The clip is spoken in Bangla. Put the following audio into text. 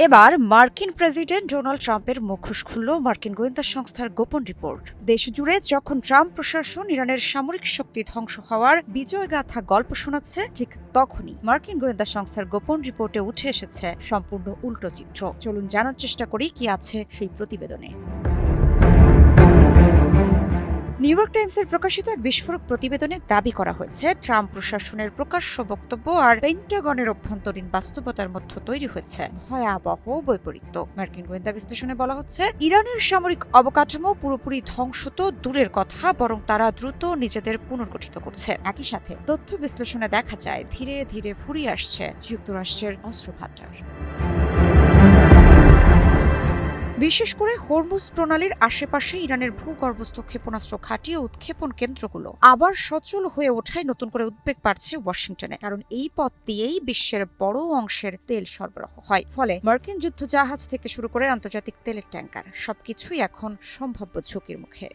এবার মার্কিন প্রেসিডেন্ট ডোনাল্ড ট্রাম্পের মুখোশ খুলল মার্কিন গোয়েন্দা সংস্থার গোপন রিপোর্ট। দেশজুড়ে যখন ট্রাম্প প্রশাসন ইরানের সামরিক শক্তি ধ্বংস হওয়ার বিজয়গাথা গল্প শোনাচ্ছে, ঠিক তখনই মার্কিন গোয়েন্দা সংস্থার গোপন রিপোর্টে উঠে এসেছে সম্পূর্ণ উল্টো চিত্র। চলুন জানার চেষ্টা করি কি আছে সেই প্রতিবেদনে। নিউ ইয়র্ক টাইমসের প্রকাশিত এক বিস্ফোরক প্রতিবেদনে দাবি করা হয়েছে, ট্রাম্প প্রশাসনের প্রকাশ্য বক্তব্য আর পেন্টাগনের অভ্যন্তরীণ বাস্তবতার মধ্যে তৈরি হয়েছে ভয়াবহ বৈপরীত্য। মার্কিন গোয়েন্দা বিশ্লেষণে বলা হচ্ছে, ইরানের সামরিক অবকাঠামো পুরোপুরি ধ্বংস তো দূরের কথা, বরং তারা দ্রুত নিজেদের পুনর্গঠিত করছে। একই সাথে তথ্য বিশ্লেষণে দেখা যায় ধীরে ধীরে ফুরিয়ে আসছে যুক্তরাষ্ট্রের অস্ত্র ভান্ডার। বিশেষ করে হরমুজ প্রণালীর আশেপাশে ইরানের ভূগর্ভস্থ ক্ষেপণাস্ত্র ঘাঁটি ও উৎক্ষেপণ কেন্দ্রগুলো আবার সচল হয়ে ওঠায় নতুন করে উদ্বেগ বাড়ছে ওয়াশিংটনে। কারণ এই পথ দিয়েই বিশ্বের বড় অংশের তেল সরবরাহ হয়। ফলে মার্কিন যুদ্ধজাহাজ থেকে শুরু করে আন্তর্জাতিক তেলের ট্যাঙ্কার সবকিছুই এখন সম্ভাব্য ঝুঁকির মুখে।